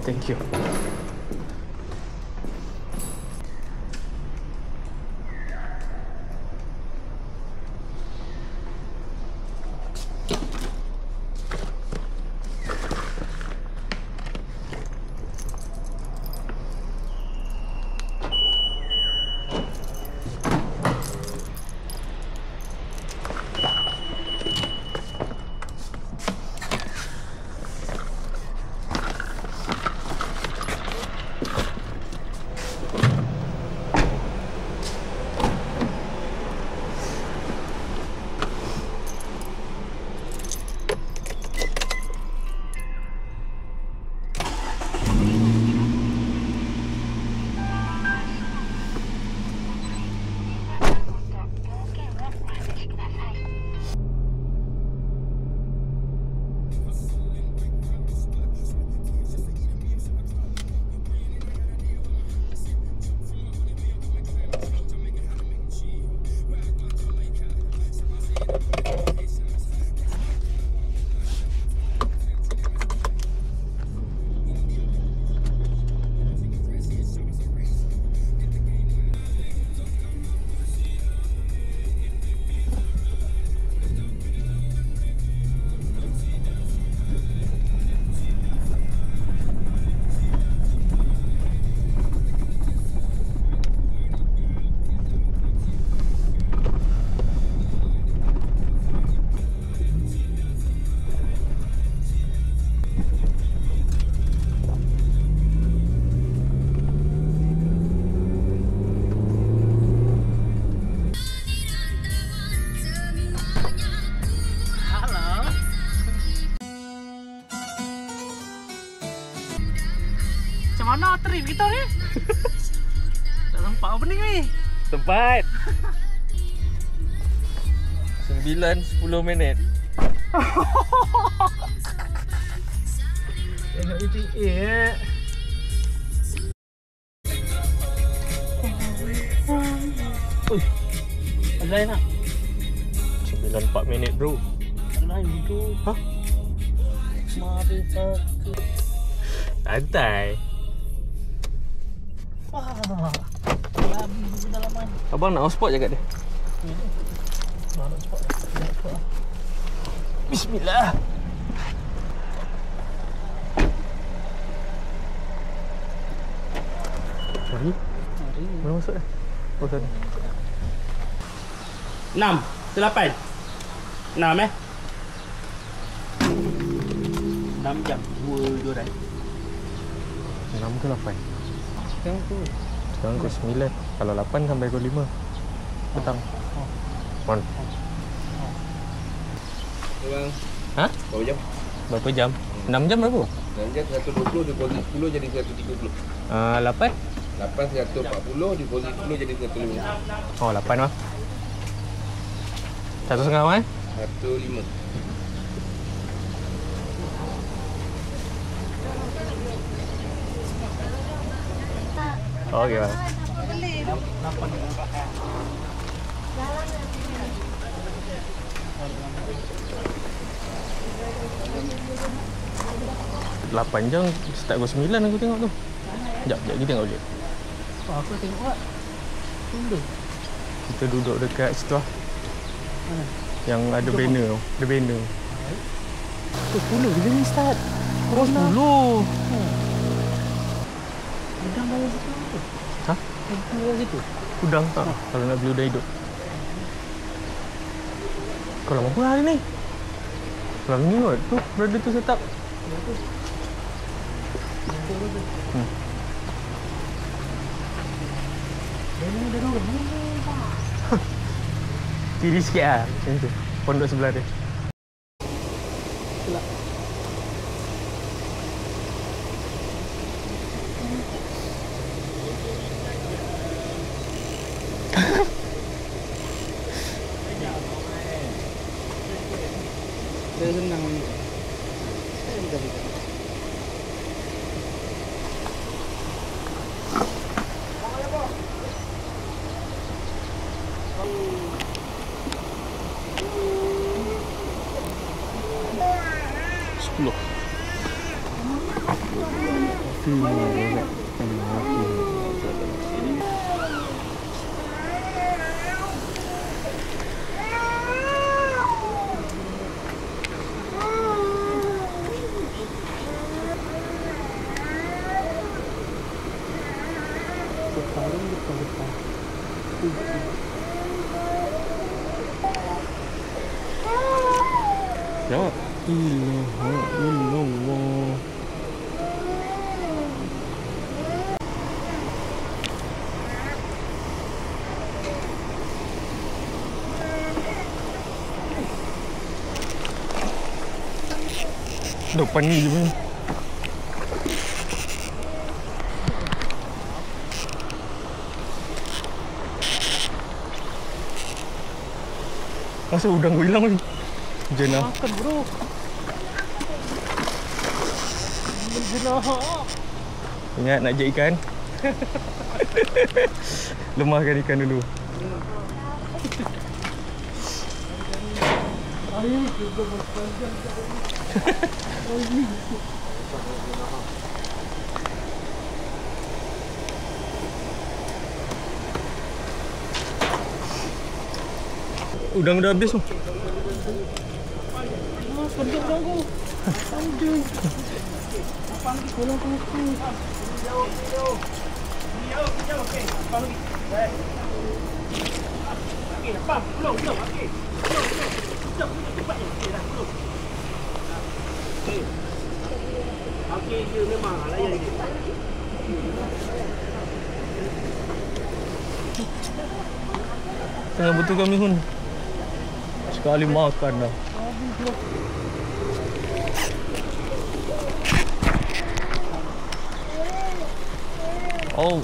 Thank you. Mana trip kita ni? Tak nampak apa ni ni? Tempat 9-10 minit. Tengok ETA eh. Lain nak? 9-4 minit bro. Lain tu. Hah? Mari tak. Santai. Wah. Habis kedalaman. Abang nak hotspot je kat dia. Mana cepat. Bismillah. Mari. Mana masuk dah? Oh sana. 6 ke 8? 6 eh? 6 jam. 2 dah. 6 ke 8? Sekarang tu. Sekarang ke 9. Kalau 8 sampai ke 5 petang. Mon. Bang, Ha? berapa jam? Berapa jam? 6 jam berapa? 6 jam 120, deposit 10 jadi 130. 8? 8 140, deposit 10 jadi 150. Oh 8 lah. 1,5 eh? 105. Okey bang. Lapan jam start pukul 9 aku tengok tu. Sekejap kita tengok je. Aku tengok tak? Tunda. Kita duduk dekat situ lah. Yang ada banner tu. Ada banner. Pukul 10 bila ni start? Oh 10. Udang bawah situ tu. Ha? Udang bawah situ. Udang tak? Kalau nak beli udang hidup. Kau lama pun hari ni. Lama ni kot. Tu berada tu setup. Kiri sikit lah. Macam tu. Pondok sebelah dia. Selak. Saya senang ni. Saya dah buka. Ya ilaha illallah. Depan ni je pun. Masa udang kau hilang ni? Jenah. Makan bro. Jenah. Ingat nak je ikan. Lemahkan ikan dulu. Air juga berpanjang. Udang dah habis tu. Pendek dah aku. Panjang. Apa lagi kolam aku? Video. Okey. Apa lagi? Baik. Okey, apa? Belum. Okey. Belum. Cepat ni. Okey dah, belum. Okey. Okey, dia memang layan dia. Tengah betul kami Hun. Sekali makan dah. Oh.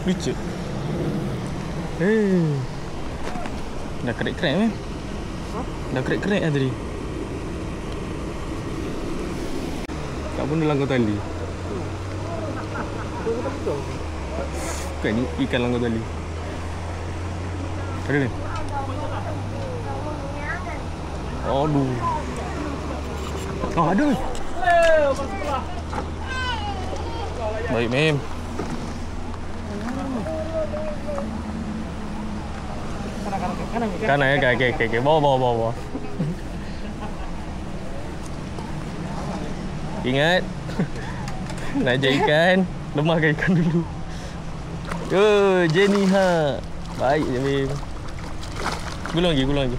Lucu. Dah kerek-kerek kan? Dah kerek-kerek lah tadi. Tak pun dah langgar tali. Bukan ni ikan langgar tali. Ada ni? Aduh. Oh, ada ni. Baik, Mem. Kanan ya, okay. Bawa. Ingat. Nak je ikan, lemahkan ikan dulu. Jenny ha. Baik je, Mem. Gulung lagi.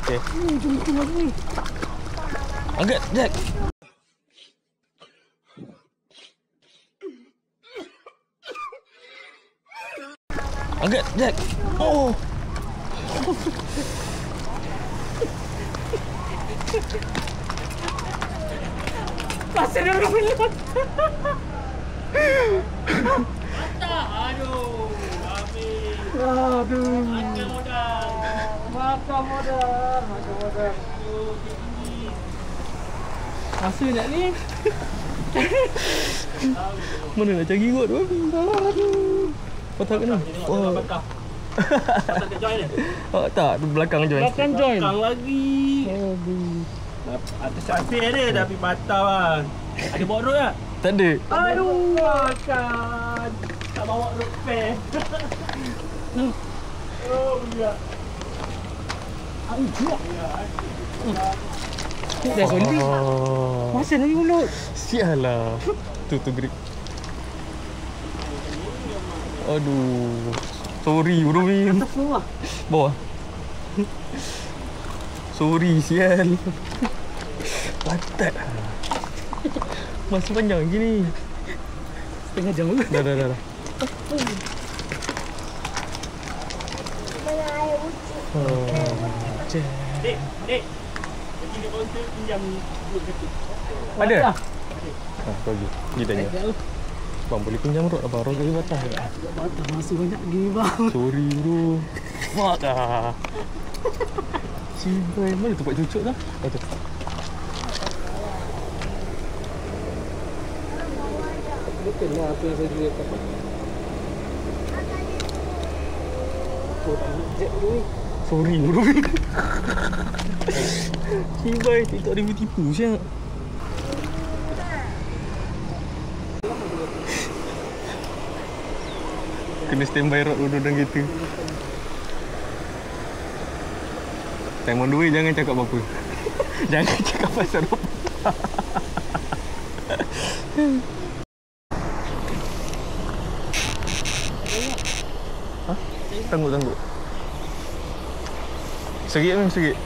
Okey. Jom lagi. Angkat, Jack. Angkat, Jack. Oh. Pasal dia orang bilang. Aduh. Habis. Aduh. Makan modal. Masa nak ni. Mana nak cari kot tu? Aduh. Patah kena. Oh. Pasal dia join ni. Oh, tak, tu belakang join. Belakang lagi. Aduh. Atas asyik dia dah pergi patah bang. Ada bawa road tak? Tak ada. Aduh, makan. Tak bawa road pair. Oh, ya. Aduh. Dah solid. Masih lagi mulut. Sialah. Tu grip. Aduh. Sorry bro Mim. Atas bawah. Bawah. Sorry sial. Patat. Masih panjang lagi ni. Setengah jam dulu. Dah. Dek. Pergi ke kaunter pinjam duit kata. Ada? Kau pergi. Pergi tanya. Bang boleh pinjam rod abang. Rod kali batas tak? Batas masih banyak lagi bang. Sorry bro. Mak dah. Cibai. Mana tempat cucuk dah? Oh tu. Betul lah apa yang saya jual kat. Oh, jet dulu ni. Sorry bro. Cibai, tak ada tipu siap. Kena standby rod dulu dalam kereta. Time on the way jangan cakap apa-apa. Jangan cakap pasal apa. Ha? Tangguk. Serit memang serit.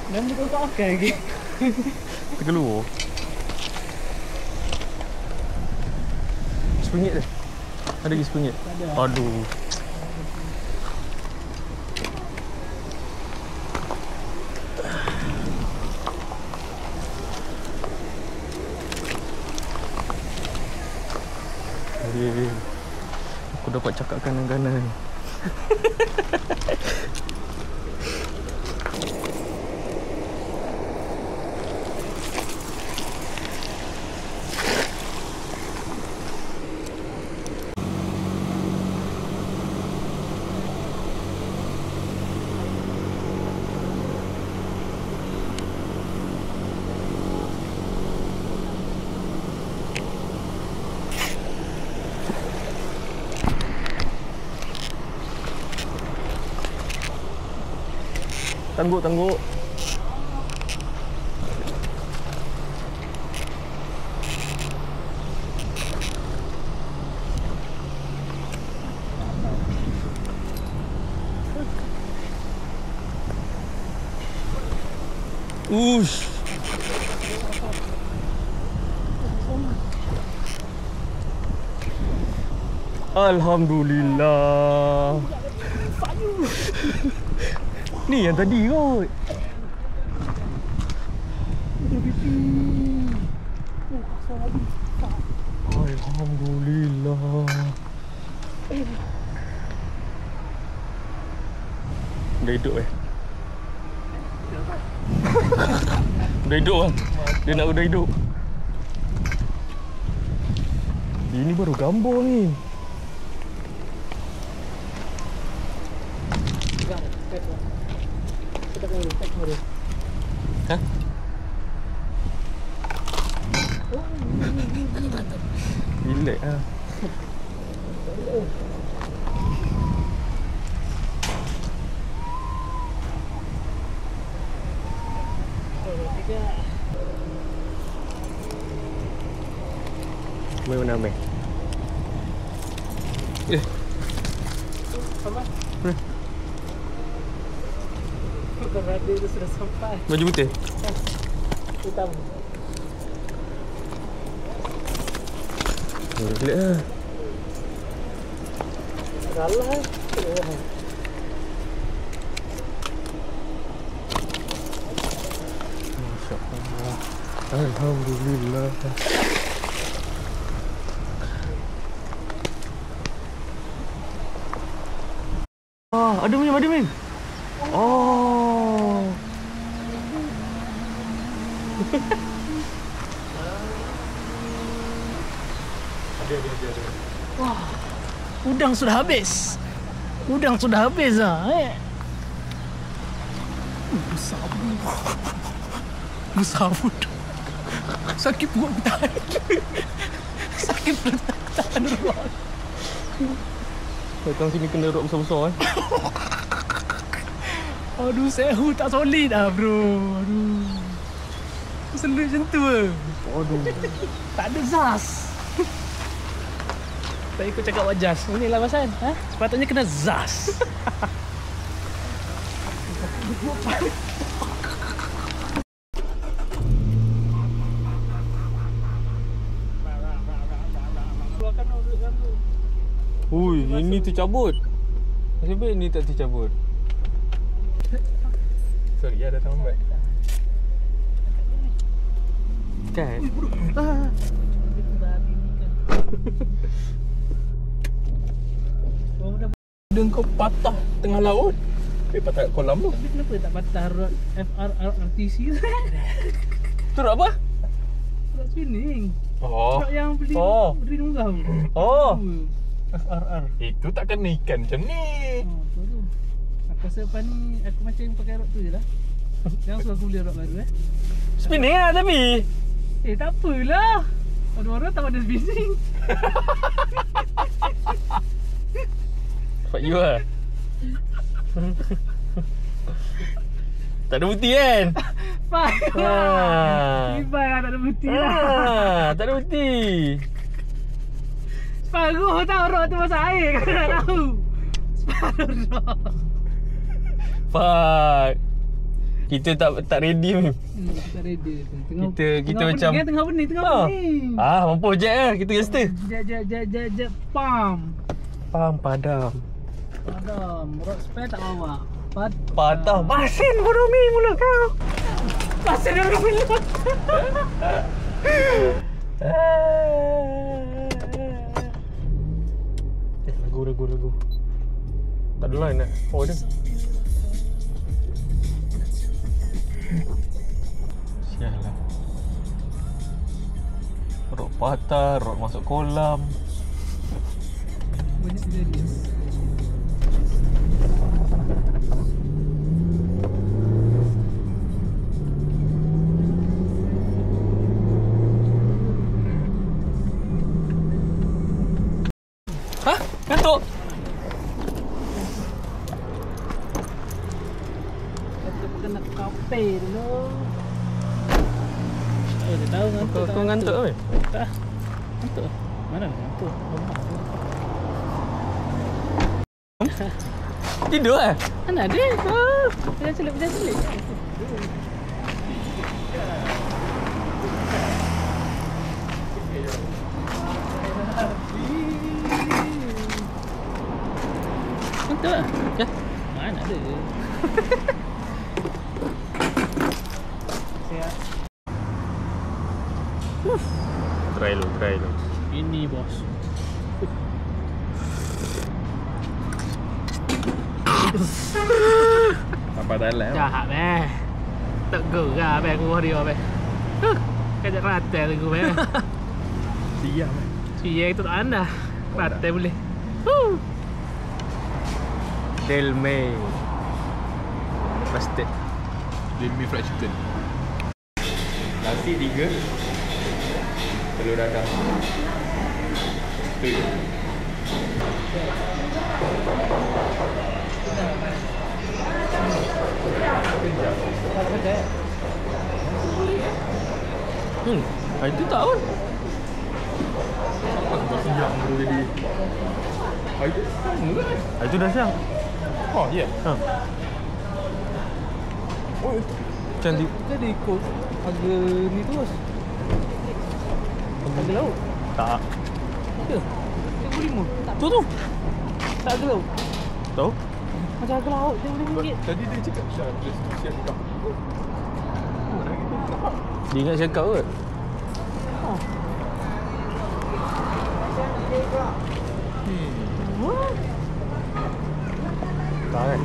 Nama kau tak akan lagi. Terkeluar. RM10 dah. Ada lagi RM10? Ada. Aduh. Aku dapat cakap kanan-kanan. Tangguk. Ush. Alhamdulillah. Ni yang tadi kot. Alhamdulillah. Dah hidup Dah hidup bang. Dia nak udah hidup. Ini baru gambar ni. Ha? Relax lah. Mai mana mai? Sama. Berada itu sudah sampai. Baju putih? Hitam. Relax lah. Salah. Masya Allah. Alhamdulillah. Ada Mim. Oh. Ada. Wah. Udang sudah habis lah. Besar pun. Sakit perut tahan. Sakit perut tahan ruang. Datang sini kena rok besar-besar Aduh, sehu tak solid lah bro. Aduh. Selut macam tu ke? Aduh. Tak ada zas. Tak ikut cakap wajas. Inilah Basan. Ha? Sepatutnya kena zas. Ui, ini tercabut. Nasib baik ini tak tercabut. Sorry, ya datang lambat. Kan? Orang dah. Dan kau patah tengah laut. Patah kat kolam tu. Tapi kenapa tak patah rod FRRTC tu? Tu rod apa? Rod spinning. Oh. Rod yang beli murah tu. Oh. FRR. Itu tak kena ikan macam ni. Oh, tu tu. Aku rasa lepas ni aku macam pakai rod tu je lah. Jangan suruh aku beli rod baru Spinning lah tapi. Tak apalah. Orang-orang tak ada spinning. Fuck you lah. Tak ada bukti kan? Fine lah. Tiba lah tak ada bukti lah. Tak ada bukti. Separuh tau rod tu masuk air. Kau tak tahu. Separuh rod. Fuck. Kita tak ready ni. Kita tak ready. Kita macam tengah bening. mampu jet lah. Kita gangster. Jet. Pam. Padam. Rod spare tak bawa. Padam. Masin bodoh mi mulut kau. Pasal dia orang mulut. Lagu. Tak ada line lah. Oh ada. Sialah. Rod patah, rod masuk kolam. Banyak serius. Hah? Ngantuk? Kena kafe dulu. Dia tahu ngantuk. Kau ngantuk ke? Tak. Ngantuk. Mana ngantuk? Tidur lah? Mana ada? Jangan celik. Ngantuk lah? Mana ada? Siap. Try lu. Ini bos. Apa dalam? Jahat beh. Tak gerah beh aku dia beh. Kajak rantai aku beh. Siap. Siap itu tak anda. Rantai boleh. Delme. Pasti. Delme fried chicken. Nasi 3. Telur dadah. Tu. Itu tak pun. Siang baru jadi. Itu sama kan? Itu dah siang. Oh, ya. Oh, cantik. Jadi ikut harga ni tu bos. Harga laut. Tak. Ya. 1,500. Tu. Tak harga laut. Tahu? Macam harga laut RM50. Tadi dia cakap siang kau. Dia ingat cakap kot. Tak kan?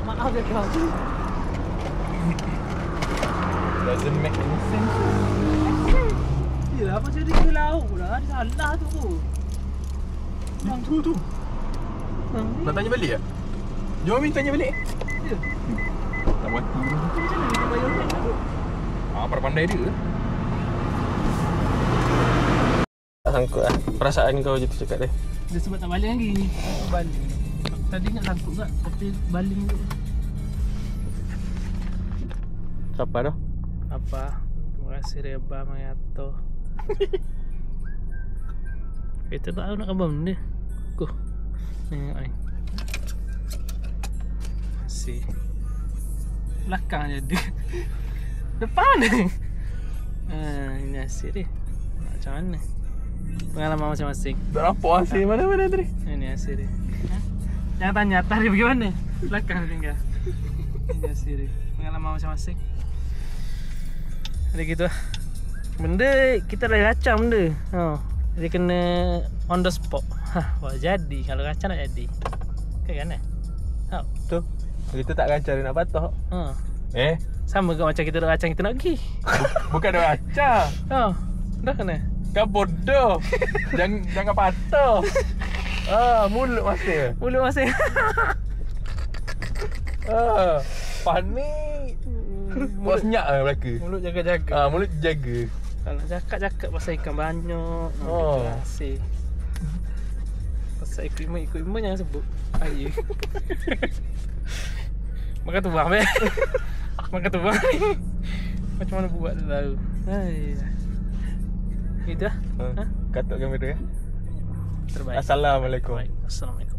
Maaf cakap. Doesn't make any sense. Yelah macam dia laut lah. Dia salah tu. Tu. Nak tanya balik tak? Jom Amin tanya balik. Ya. Tak mati. Macam mana dia bayar orang tu? Pandai dia. Tak sangkut lah. Perasaan kau je tu cakap dia. Dia sebab tak balik lagi. Balik. Tadi ingat sangkut tak? Tapi baling tu. Siapa dah? Apa? Terima kasih Reba Mayato. Kita tak tahu nak khabar benda. Aku tengok ni. Masih belakang je dia. Depan ni. Ini asyik dia. Macam mana? Pengalaman masing-masing. Tak nampak hasil mana-mana tadi. Ini hasil dia. Jangan tanya atas dia pergi mana? Belakang dia tinggal. Ini hasil dia. Pengalaman masing-masing. Ada gitu lah. Benda kita dah racang benda. Dia kena on the spot. Wah jadi. Kalau racang nak jadi. Kan? Tu. Kita tak kacau dia nak patah. Sama ke macam kita dah racang kita nak pergi. Bukan dah kacau. Dah kena. Kau bodoh. jangan patah. Mulut masih. Mulut masih. Panik. Mulut senyap lah belaka. Mulut jaga-jaga. Mulut jaga. Kalau nak cakap pasal ikan banyak. Hasil. Pasal equipment jangan sebut. Air. Makan tu bang. Makan tu bang. Macam mana buat dia tahu. Gitu lah. Katuk kamera. Terbaik. Assalamualaikum. Assalamualaikum.